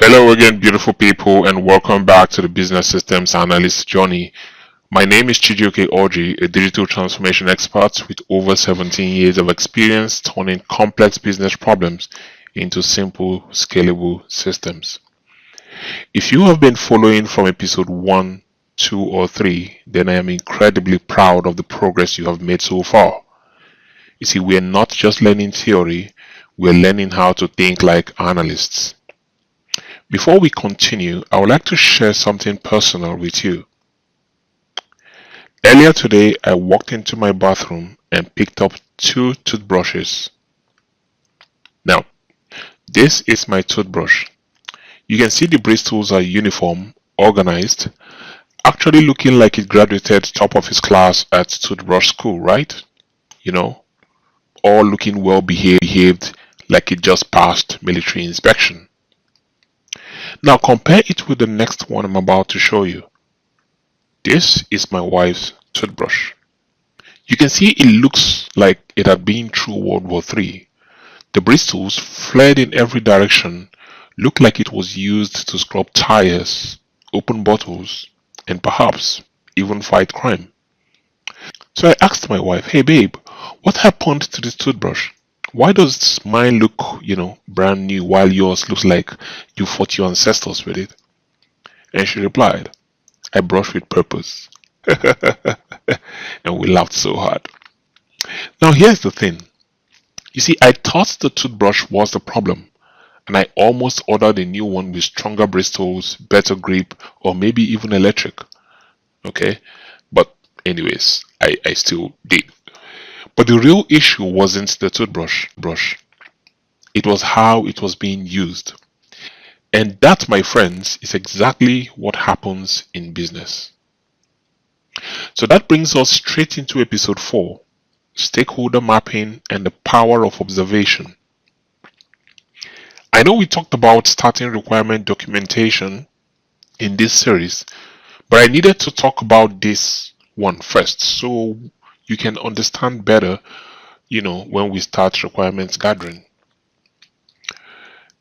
Hello again, beautiful people, and welcome back to the Business Systems Analyst journey. My name is Chijioke Orji, a digital transformation expert with over 17 years of experience turning complex business problems into simple, scalable systems. If you have been following from episode 1, 2, or 3, then I am incredibly proud of the progress you have made so far. You see, we are not just learning theory, we are learning how to think like analysts. Before we continue, I would like to share something personal with you. Earlier today, I walked into my bathroom and picked up 2 toothbrushes. Now, this is my toothbrush. You can see the bristles are uniform, organized, actually looking like it graduated top of its class at toothbrush school, right? You know, all looking well behaved like it just passed military inspection. Now compare it with the next one I'm about to show you. This is my wife's toothbrush. You can see it looks like it had been through World War III. The bristles, flared in every direction, look like it was used to scrub tires, open bottles, and perhaps even fight crime. So I asked my wife, "Hey babe, what happened to this toothbrush? Why does mine look, brand new while yours looks like you fought your ancestors with it?" And she replied, "I brush with purpose." And we laughed so hard. Now here's the thing. You see, I thought the toothbrush was the problem, and I almost ordered a new one with stronger bristles, better grip, or maybe even electric. Okay? But anyways, I still did. But the real issue wasn't the toothbrush. It was how it was being used. And that, my friends, is exactly what happens in business. So that brings us straight into episode 4, stakeholder mapping and the power of observation. I know we talked about starting requirement documentation in this series, but I needed to talk about this one first so you can understand better, when we start requirements gathering.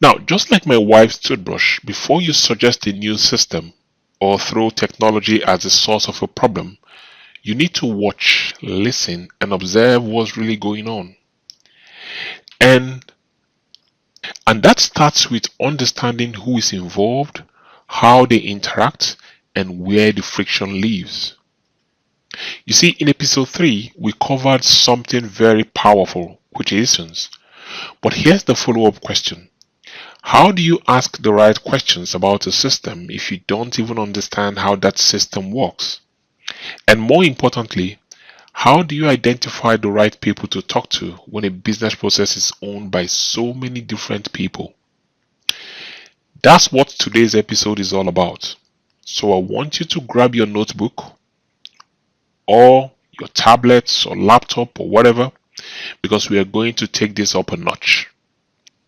Now, just like my wife's toothbrush, before you suggest a new system or throw technology as a source of a problem, you need to watch, listen, and observe what's really going on. And that starts with understanding who is involved, how they interact, and where the friction lives. You see, in episode 3, we covered something very powerful, which is essence. But here's the follow-up question. How do you ask the right questions about a system if you don't even understand how that system works? And more importantly, how do you identify the right people to talk to when a business process is owned by so many different people? That's what today's episode is all about. So I want you to grab your notebook or your tablets or laptop or whatever, because we are going to take this up a notch.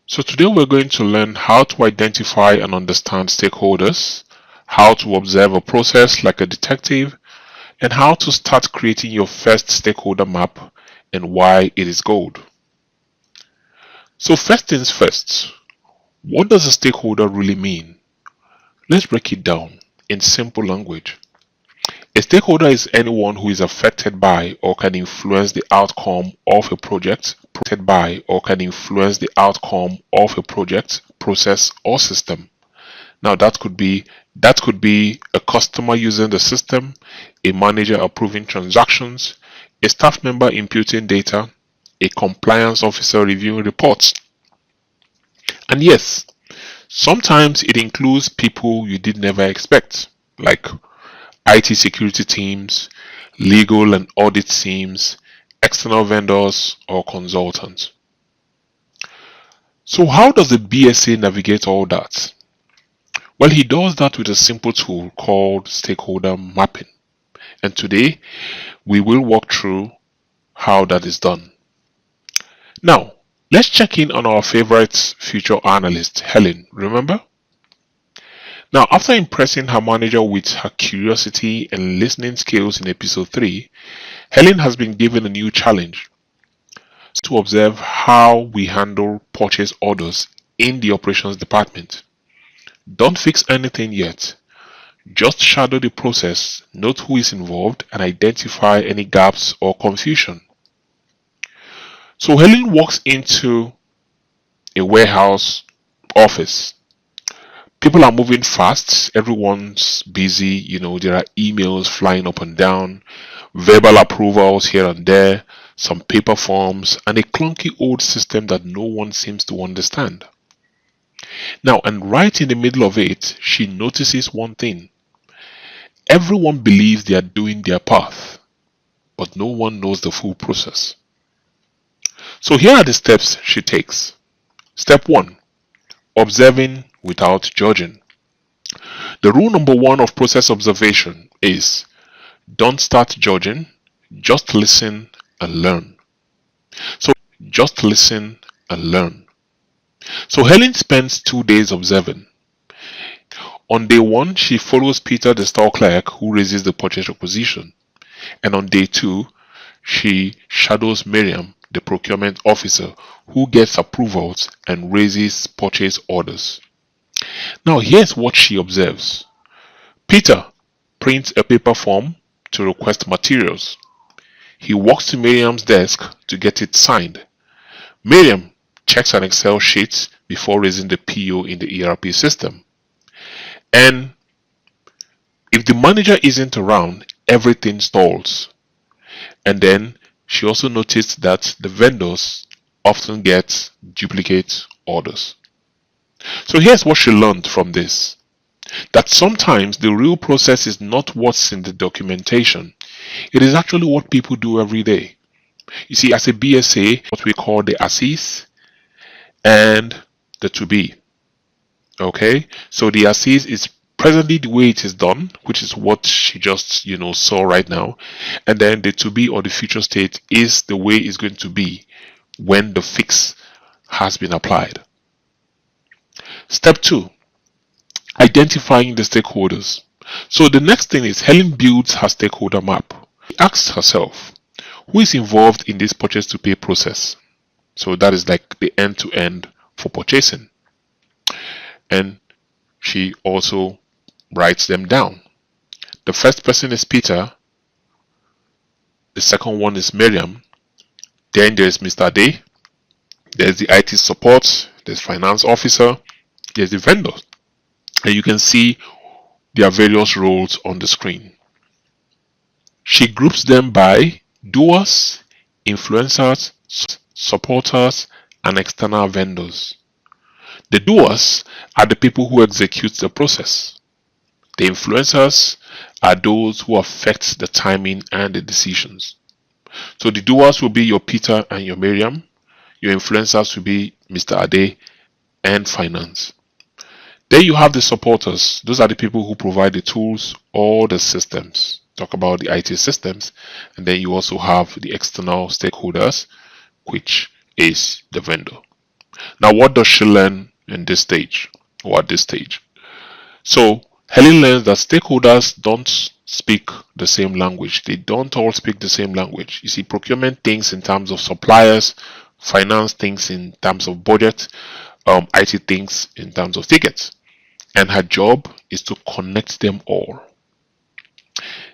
So today we're going to learn how to identify and understand stakeholders, how to observe a process like a detective, and how to start creating your first stakeholder map and why it is gold. So first things first, what does a stakeholder really mean? Let's break it down in simple language. A stakeholder is anyone who is affected by or can influence the outcome of a project, process, or system. Now that could be a customer using the system, a manager approving transactions, a staff member imputing data, a compliance officer reviewing reports. And yes, sometimes it includes people you did never expect, like IT security teams, legal and audit teams, external vendors, or consultants. So how does the BSA navigate all that? Well, he does that with a simple tool called stakeholder mapping. And today, we will walk through how that is done. Now, let's check in on our favorite future analyst, Helen, remember? Now, after impressing her manager with her curiosity and listening skills in episode 3, Helen has been given a new challenge to observe how we handle purchase orders in the operations department. Don't fix anything yet. Just shadow the process, note who is involved, and identify any gaps or confusion. So Helen walks into a warehouse office. People are moving fast, everyone's busy, there are emails flying up and down, verbal approvals here and there, some paper forms, and a clunky old system that no one seems to understand. Now, and right in the middle of it, she notices one thing. Everyone believes they are doing their path, but no one knows the full process. So here are the steps she takes. Step 1. Observing without judging. The rule number 1 of process observation is don't start judging, just listen and learn. So just listen and learn. So Helen spends 2 days observing. On day 1, she follows Peter, the store clerk, who raises the purchase requisition. And on day 2, she shadows Miriam, the procurement officer, who gets approvals and raises purchase orders. Now here's what she observes. Peter prints a paper form to request materials. He walks to Miriam's desk to get it signed. Miriam checks an Excel sheet before raising the PO in the ERP system. And if the manager isn't around, everything stalls. And then she also noticed that the vendors often get duplicate orders. So here's what she learned from this. That sometimes the real process is not what's in the documentation. It is actually what people do every day. You see, as a BSA, what we call the assist and the to be. Okay, so the assist is presently the way it is done, which is what she just saw right now, and then the to be or the future state is the way it's going to be when the fix has been applied. Step 2, identifying the stakeholders. So the next thing is Helen builds her stakeholder map. She asks herself, who is involved in this purchase to pay process? So that is like the end-to-end for purchasing. And she also writes them down. The first person is Peter. The second one is Miriam. Then there's Mr. Day. There's the IT support. There's finance officer. There's the vendor. And you can see their various roles on the screen. She groups them by doers, influencers, supporters, and external vendors. The doers are the people who execute the process. The influencers are those who affect the timing and the decisions. So the doers will be your Peter and your Miriam. Your influencers will be Mr. Ade and finance. Then you have the supporters. Those are the people who provide the tools or the systems. Talk about the IT systems. And then you also have the external stakeholders, which is the vendor. Now, what does she learn in this stage or at this stage? So Helen learns that stakeholders don't speak the same language. They don't all speak the same language. You see, procurement thinks in terms of suppliers, finance thinks in terms of budget, IT thinks in terms of tickets. And her job is to connect them all.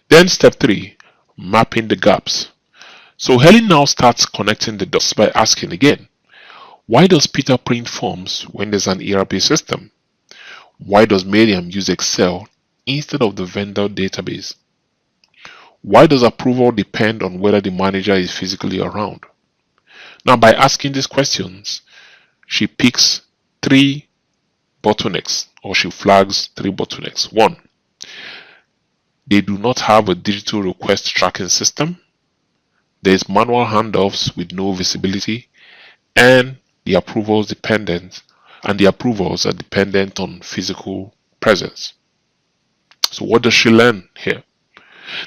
Then step 3, mapping the gaps. So Helen now starts connecting the dots by asking again, why does Peter print forms when there's an ERP system? Why does Miriam use Excel instead of the vendor database? Why does approval depend on whether the manager is physically around? Now, by asking these questions, she picks 3 bottlenecks, or she flags 3 bottlenecks. 1, they do not have a digital request tracking system. There's manual handoffs with no visibility, and the approvals are dependent on physical presence. So what does she learn here?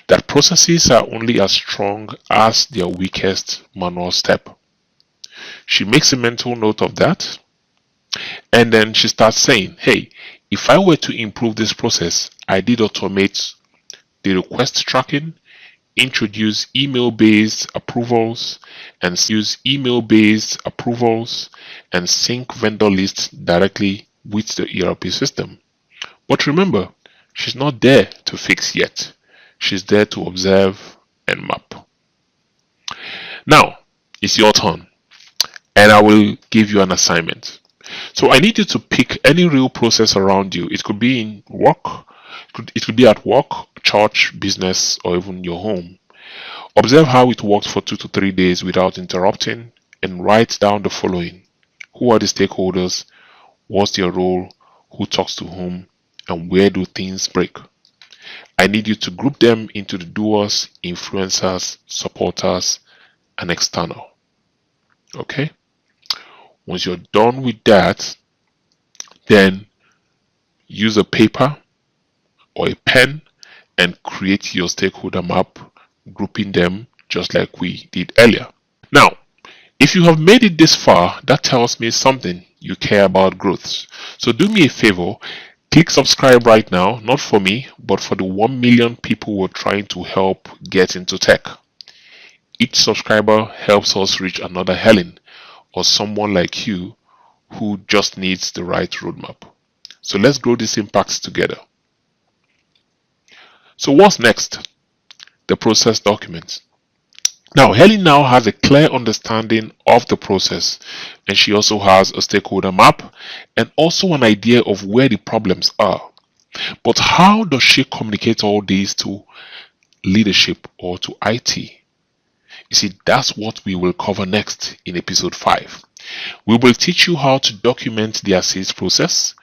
That processes are only as strong as their weakest manual step. She makes a mental note of that, and then she starts saying, hey, if I were to improve this process, I did automate the request tracking, introduce email-based approvals, and use email-based approvals and sync vendor lists directly with the ERP system. But remember, she's not there to fix yet. She's there to observe and map. Now, it's your turn, and I will give you an assignment. So I need you to pick any real process around you. It could be in work, it could be at work, church, business, or even your home. Observe how it works for 2 to 3 days without interrupting, and write down the following. Who are the stakeholders? What's their role? Who talks to whom? And where do things break? I need you to group them into the doers, influencers, supporters, and external. Okay? Once you're done with that, then use a paper or a pen and create your stakeholder map, grouping them just like we did earlier. Now, if you have made it this far, that tells me something: you care about growth. So do me a favor, click subscribe right now, not for me, but for the 1 million people we're trying to help get into tech. Each subscriber helps us reach another Helen or someone like you who just needs the right roadmap. So let's grow this impact together. So what's next? The process document. Now, Helen now has a clear understanding of the process, and she also has a stakeholder map and also an idea of where the problems are. But how does she communicate all these to leadership or to IT? You see, that's what we will cover next in episode 5. We will teach you how to document the sales process,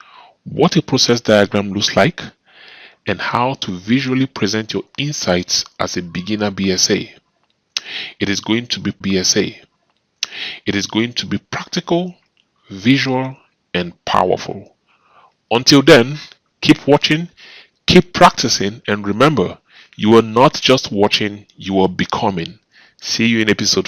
what a process diagram looks like, and how to visually present your insights as a beginner BSA. It is going to be BSA. It is going to be practical, visual, and powerful. Until then, keep watching, keep practicing, and remember, you are not just watching, you are becoming. See you in episode